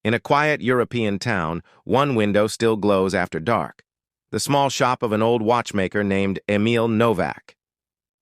In a quiet European town, one window still glows after dark. The small shop of an old watchmaker named Emil Novak.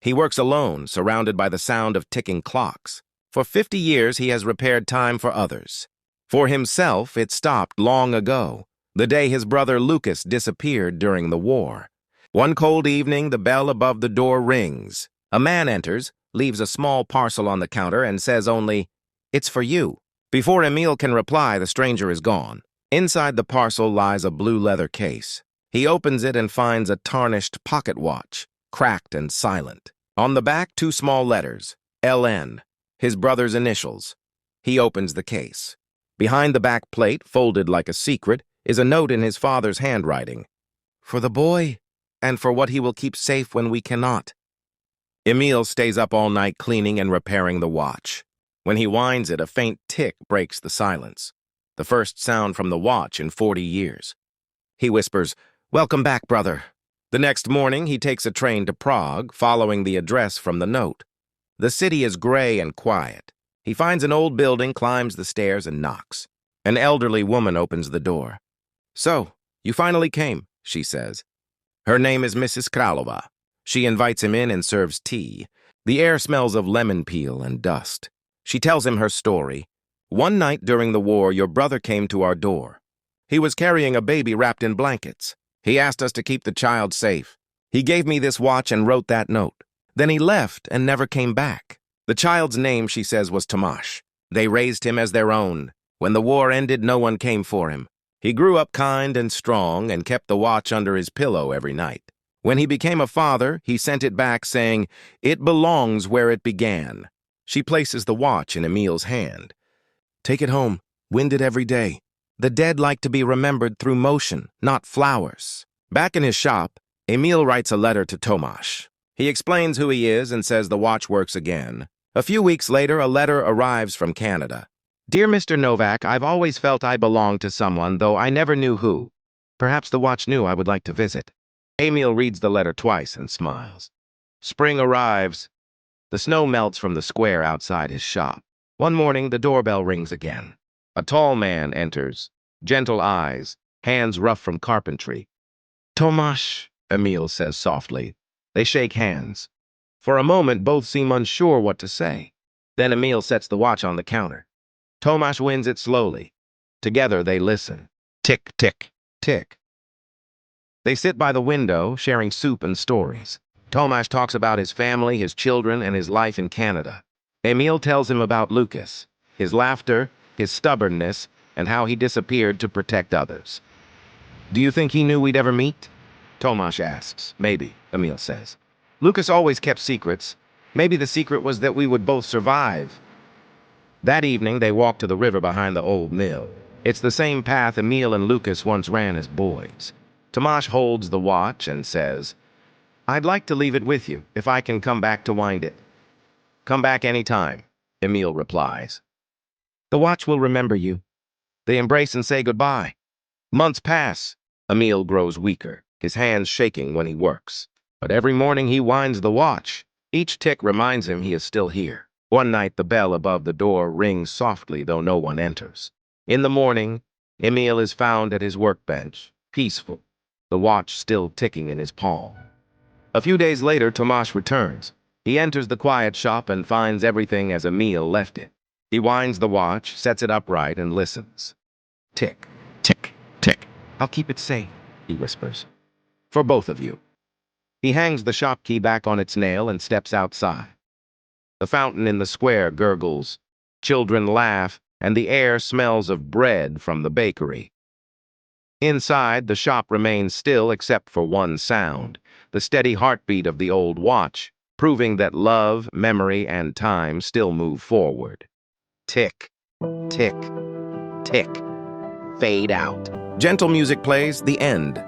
He works alone, surrounded by the sound of ticking clocks. For 50 years, he has repaired time for others. For himself, it stopped long ago, the day his brother Lucas disappeared during the war. One cold evening, the bell above the door rings. A man enters, leaves a small parcel on the counter, and says only, "It's for you." Before Emil can reply, the stranger is gone. Inside the parcel lies a blue leather case. He opens it and finds a tarnished pocket watch, cracked and silent. On the back, 2 small letters, LN, his brother's initials. He opens the case. Behind the back plate, folded like a secret, is a note in his father's handwriting. "For the boy, and for what he will keep safe when we cannot." Emil stays up all night cleaning and repairing the watch. When he winds it, a faint tick breaks the silence. The first sound from the watch in 40 years. He whispers, "Welcome back, brother." The next morning, he takes a train to Prague, following the address from the note. The city is gray and quiet. He finds an old building, climbs the stairs, and knocks. An elderly woman opens the door. "So, you finally came," she says. Her name is Mrs. Kralova. She invites him in and serves tea. The air smells of lemon peel and dust. She tells him her story. "One night during the war, your brother came to our door. He was carrying a baby wrapped in blankets. He asked us to keep the child safe. He gave me this watch and wrote that note. Then he left and never came back. The child's name, she says, was Tomasz. They raised him as their own. When the war ended, no one came for him. He grew up kind and strong and kept the watch under his pillow every night. When he became a father, he sent it back saying, 'It belongs where it began.'" She places the watch in Emil's hand. "Take it home. Wind it every day. The dead like to be remembered through motion, not flowers." Back in his shop, Emil writes a letter to Tomasz. He explains who he is and says the watch works again. A few weeks later, a letter arrives from Canada. "Dear Mr. Novak, I've always felt I belonged to someone, though I never knew who. Perhaps the watch knew I would like to visit." Emil reads the letter twice and smiles. Spring arrives. The snow melts from the square outside his shop. One morning, the doorbell rings again. A tall man enters, gentle eyes, hands rough from carpentry. "Tomasz," Emil says softly. They shake hands. For a moment, both seem unsure what to say. Then Emil sets the watch on the counter. Tomasz winds it slowly. Together, they listen. Tick, tick, tick. They sit by the window, sharing soup and stories. Tomasz talks about his family, his children, and his life in Canada. Emil tells him about Lucas, his laughter, his stubbornness, and how he disappeared to protect others. "Do you think he knew we'd ever meet?" Tomasz asks. "Maybe," Emil says. "Lucas always kept secrets. Maybe the secret was that we would both survive." That evening, they walk to the river behind the old mill. It's the same path Emil and Lucas once ran as boys. Tomasz holds the watch and says, "I'd like to leave it with you, if I can come back to wind it." "Come back any time," Emil replies. "The watch will remember you." They embrace and say goodbye. Months pass. Emil grows weaker, his hands shaking when he works. But every morning he winds the watch. Each tick reminds him he is still here. One night the bell above the door rings softly, though no one enters. In the morning, Emil is found at his workbench, peaceful, the watch still ticking in his palm. A few days later, Tomasz returns. He enters the quiet shop and finds everything as Emil left it. He winds the watch, sets it upright, and listens. Tick, tick, tick. "I'll keep it safe," he whispers. "For both of you." He hangs the shop key back on its nail and steps outside. The fountain in the square gurgles. Children laugh, and the air smells of bread from the bakery. Inside, the shop remains still except for one sound, the steady heartbeat of the old watch, proving that love, memory, and time still move forward. Tick, tick, tick. Fade out. Gentle music plays, the end.